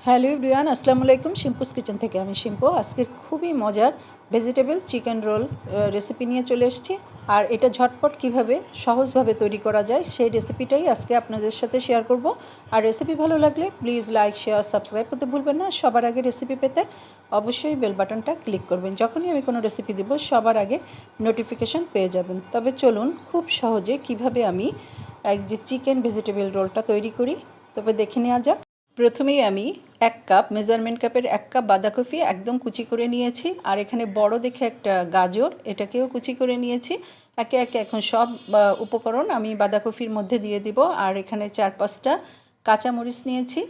Hello everyone, আসসালামু আলাইকুম। শিম্পুস kitchen থেকে আমি শিম্পু। আজকের খুবই মজার ভেজিটেবল চিকেন রোল রেসিপি নিয়ে চলে এসেছি। আর এটা ঝটপট কিভাবে সহজভাবে তৈরি করা যায় সেই রেসিপিটাই আজকে আপনাদের সাথে শেয়ার করব। আর রেসিপি ভালো লাগলে প্লিজ লাইক, শেয়ার, সাবস্ক্রাইব করতে ভুলবেন না। সবার আগে রেসিপি পেতে অবশ্যই বেল বাটনটা ক্লিক করবেন। যখনই আমি কোনো রেসিপি দেব সবার আগে নোটিফিকেশান পেয়ে যাবেন। তবে চলুন খুব সহজে কিভাবে আমি যে চিকেন ভেজিটেবল রোলটা তৈরি করি তবে দেখে নেওয়া যাক। প্রথমেই আমি 1 কাপ মেজারমেন্ট কাপের 1 কাপ বাঁধাকপি একদম কুচি করে নিয়েছি। আর এখানে বড় দেখে একটা গাজর, এটাকেও কুচি করে নিয়েছি। একে একে এখন সব উপকরণ আমি বাঁধাকপির মধ্যে দিয়ে দিব। আর এখানে 4-5টা কাঁচামরিচ নিয়েছি।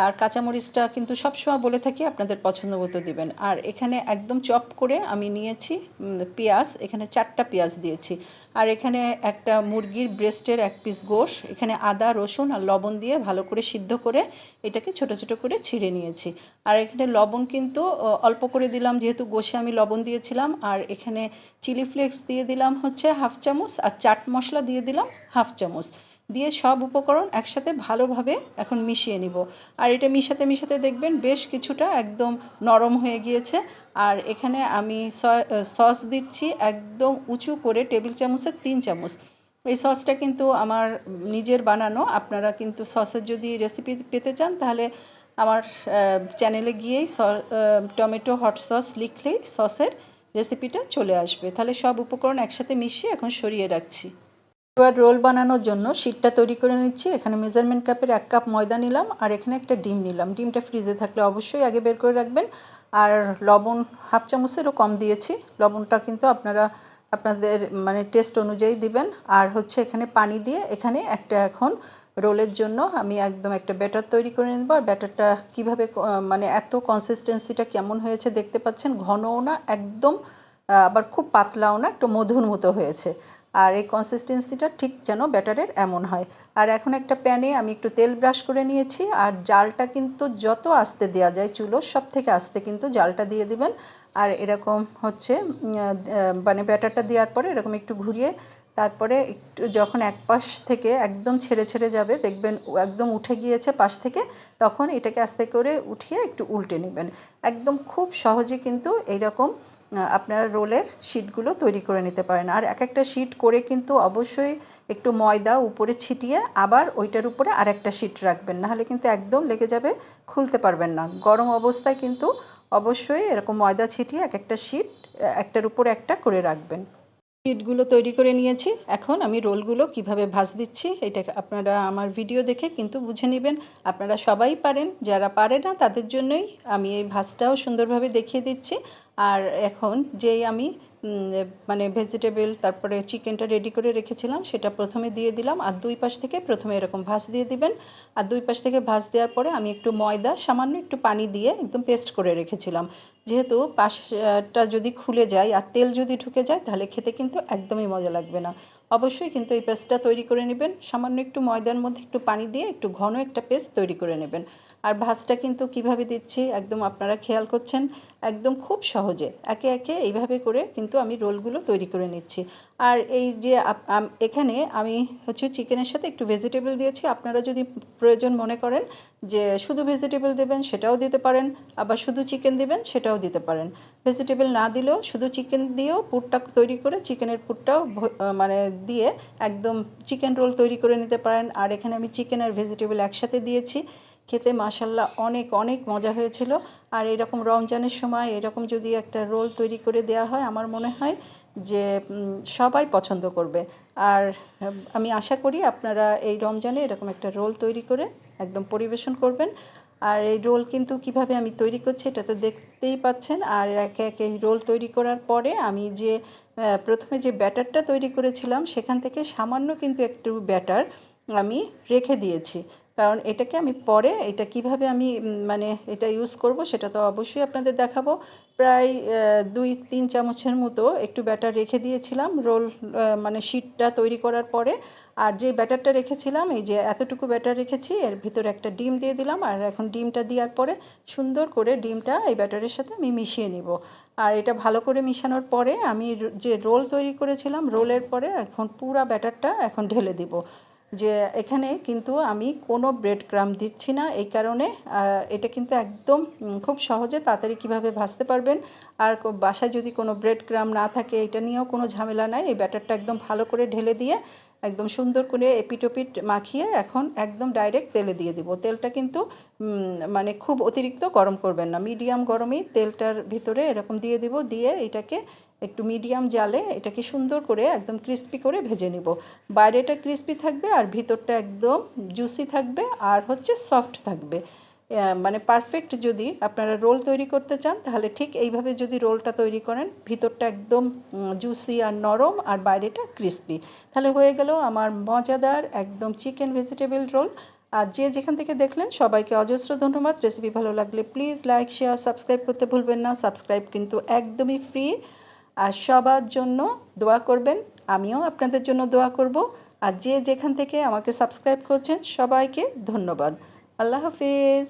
আর কাঁচামরিচটা কিন্তু সবসময় বলে থাকি আপনাদের পছন্দ মতো দিবেন। আর এখানে একদম চপ করে আমি নিয়েছি পেঁয়াজ, এখানে 4টা পেঁয়াজ দিয়েছি। আর এখানে একটা মুরগির ব্রেস্টের 1 পিস গোশ, এখানে আদা, রসুন আর লবণ দিয়ে ভালো করে সিদ্ধ করে এটাকে ছোট ছোট করে ছিঁড়ে নিয়েছি। আর এখানে লবণ কিন্তু অল্প করে দিলাম, যেহেতু গোশে আমি লবণ দিয়েছিলাম। আর এখানে চিলি ফ্লেক্স দিয়ে দিলাম হচ্ছে 1/2 চামচ, আর চাট মশলা দিয়ে দিলাম 1/2 চামচ। দিয়ে সব উপকরণ একসাথে ভালোভাবে এখন মিশিয়ে নিব। আর এটা মিশাতে মিশাতে দেখবেন বেশ কিছুটা একদম নরম হয়ে গিয়েছে। আর এখানে আমি সস দিচ্ছি একদম উঁচু করে, টেবিল চামচের 3 চামচ। এই সসটা কিন্তু আমার নিজের বানানো। আপনারা কিন্তু সসের যদি রেসিপি পেতে চান তাহলে আমার চ্যানেলে গিয়েই টমেটো হট সস লিখলেই সসের রেসিপিটা চলে আসবে। তাহলে সব উপকরণ একসাথে মিশিয়ে এখন সরিয়ে রাখছি। এবার রোল বানানোর জন্য শিটটা তৈরি করে নিচ্ছি। এখানে মেজারমেন্ট কাপের 1 কাপ ময়দা নিলাম। আর এখানে একটা ডিম নিলাম। ডিমটা ফ্রিজে থাকলে অবশ্যই আগে বের করে রাখবেন। আর লবণ 1/2 চামচেরও কম দিয়েছি। লবণটা কিন্তু আপনারা আপনাদের মানে টেস্ট অনুযায়ী দিবেন। আর হচ্ছে এখানে পানি দিয়ে এখানে একটা এখন রোলের জন্য আমি একদম একটা ব্যাটার তৈরি করে নেব। আর ব্যাটারটা কীভাবে মানে এত কনসিস্টেন্সিটা কেমন হয়েছে দেখতে পাচ্ছেন, ঘনও না একদম, আবার খুব পাতলাও না, একটু মধুর মতো হয়েছে। আর এই কনসিস্টেন্সিটা ঠিক যেন ব্যাটারের এমন হয়। আর এখন একটা প্যানে আমি একটু তেল ব্রাশ করে নিয়েছি। আর জালটা কিন্তু যত আস্তে দেওয়া যায় চুলোর সব থেকে আস্তে কিন্তু জালটা দিয়ে দিবেন। আর এরকম হচ্ছে মানে ব্যাটারটা দেওয়ার পরে এরকম একটু ঘুরিয়ে তারপরে একটু যখন এক পাশ থেকে একদম ছেড়ে ছেড়ে যাবে, দেখবেন একদম উঠে গিয়েছে পাশ থেকে, তখন এটাকে আস্তে করে উঠিয়ে একটু উল্টে নেবেন। একদম খুব সহজে কিন্তু এইরকম আপনারা রোলের শিটগুলো তৈরি করে নিতে পারেন। আর এক একটা শিট করে কিন্তু অবশ্যই একটু ময়দা উপরে ছিটিয়ে আবার ওইটার উপরে আরেকটা শিট রাখবেন, নাহলে কিন্তু একদম লেগে যাবে, খুলতে পারবেন না। গরম অবস্থায় কিন্তু অবশ্যই এরকম ময়দা ছিটিয়ে এক একটা শিট একটার উপরে একটা করে রাখবেন। শিটগুলো তৈরি করে নিয়েছি। এখন আমি রোলগুলো কিভাবে ভাজ দিচ্ছি এটা আপনারা আমার ভিডিও দেখে কিন্তু বুঝে নেবেন। আপনারা সবাই পারেন, যারা পারে না তাদের জন্যই আমি এই ভাজটাও সুন্দরভাবে দেখিয়ে দিচ্ছি। আর এখন যেই আমি মানে ভেজিটেবল তারপরে চিকেনটা রেডি করে রেখেছিলাম সেটা প্রথমে দিয়ে দিলাম। আর দুই পাশ থেকে প্রথমে এরকম ভাজ দিয়ে দিবেন। আর দুই পাশ থেকে ভাজ দেওয়ার পরে আমি একটু ময়দা, সামান্য একটু পানি দিয়ে একদম পেস্ট করে রেখেছিলাম। যেহেতু পাশটা যদি খুলে যায় আর তেল যদি ঢুকে যায় তাহলে খেতে কিন্তু একদমই মজা লাগবে না। অবশ্যই কিন্তু এই পেস্টটা তৈরি করে নেবেন। সামান্য একটু ময়দার মধ্যে একটু পানি দিয়ে একটু ঘন একটা পেস্ট তৈরি করে নেবেন। আর ভাজটা কিন্তু কিভাবে দিচ্ছি একদম আপনারা খেয়াল করছেন, একদম খুব সহজে একে একে এইভাবে করে কিন্তু আমি রোলগুলো তৈরি করে নিচ্ছি। আর এই যে এখানে আমি হচ্ছে চিকেনের সাথে একটু ভেজিটেবল দিয়েছি। আপনারা যদি প্রয়োজন মনে করেন যে শুধু ভেজিটেবল দেবেন সেটাও দিতে পারেন, আবার শুধু চিকেন দেবেন সেটাও দিতে পারেন। ভেজিটেবল না দিলেও শুধু চিকেন দিয়েও পুরটা তৈরি করে চিকেনের পুরটাও মানে দিয়ে একদম চিকেন রোল তৈরি করে নিতে পারেন। আর এখানে আমি চিকেন আর ভেজিটেবল একসাথে দিয়েছি। খেতে মাশাল্লাহ অনেক অনেক মজা হয়েছিল। আর এরকম রমজানের সময় এরকম যদি একটা রোল তৈরি করে দেওয়া হয় আমার মনে হয় যে সবাই পছন্দ করবে। আর আমি আশা করি আপনারা এই রমজানে এরকম একটা রোল তৈরি করে একদম পরিবেশন করবেন। আর এই রোল কিন্তু কিভাবে আমি তৈরি করছি এটা তো দেখতেই পাচ্ছেন। আর একে একে এই রোল তৈরি করার পরে আমি যে প্রথমে যে ব্যাটারটা তৈরি করেছিলাম সেখান থেকে সামান্য কিন্তু একটু ব্যাটার আমি রেখে দিয়েছি। কারণ এটাকে আমি পরে এটা কিভাবে আমি মানে এটা ইউজ করব সেটা তো অবশ্যই আপনাদের দেখাবো। প্রায় 2-3 চামচের মতো একটু ব্যাটার রেখে দিয়েছিলাম রোল মানে শিটটা তৈরি করার পরে। আর যে ব্যাটারটা রেখেছিলাম, এই যে এতটুকু ব্যাটার রেখেছি, এর ভিতরে একটা ডিম দিয়ে দিলাম। আর এখন ডিমটা দেওয়ার পরে সুন্দর করে ডিমটা এই ব্যাটারের সাথে আমি মিশিয়ে নিব। আর এটা ভালো করে মিশানোর পরে আমি যে রোল তৈরি করেছিলাম রোলের পরে এখন পুরা ব্যাটারটা এখন ঢেলে দিব। যে এখানে কিন্তু আমি কোনো ব্রেড ক্রাম্ব দিচ্ছি না, এই কারণে এটা কিন্তু একদম খুব সহজে তাড়াতাড়ি কীভাবে ভাজতে পারবেন। আর বাসায় যদি কোনো ব্রেড ক্রাম্ব না থাকে এটা নিয়েও কোনো ঝামেলা নাই। এই ব্যাটারটা একদম ভালো করে ঢেলে দিয়ে একদম সুন্দর করে এপিটোপিট মাখিয়ে এখন একদম ডাইরেক্ট তেলে দিয়ে দিব। তেলটা কিন্তু মানে খুব অতিরিক্ত গরম করবেন না, মিডিয়াম গরমেই তেলটার ভিতরে এরকম দিয়ে দিব। দিয়ে এটাকে একটু মিডিয়াম জালে এটাকে সুন্দর করে একদম ক্রিস্পি করে ভেজে নিব। বাইরেটা ক্রিস্পি থাকবে আর ভিতরটা একদম জুসি থাকবে আর হচ্ছে সফট থাকবে। মানে পারফেক্ট যদি আপনারা রোল তৈরি করতে চান তাহলে ঠিক এইভাবে যদি রোলটা তৈরি করেন, ভিতরটা একদম জুসি আর নরম আর বাইরেটা ক্রিস্পি, তাহলে হয়ে গেল আমার মজাদার একদম চিকেন ভেজিটেবল রোল। আর যে যেখান থেকে দেখলেন সবাইকে অজস্র ধন্যবাদ। রেসিপি ভালো লাগলে প্লিজ লাইক শেয়ার সাবস্ক্রাইব করতে ভুলবেন না। সাবস্ক্রাইব কিন্তু একদমই ফ্রি। আর সবার জন্য দোয়া করবেন, আমিও আপনাদের জন্য দোয়া করব। আর যে যেখান থেকে আমাকে সাবস্ক্রাইব করছেন সবাইকে ধন্যবাদ। আল্লাহ হাফিজ।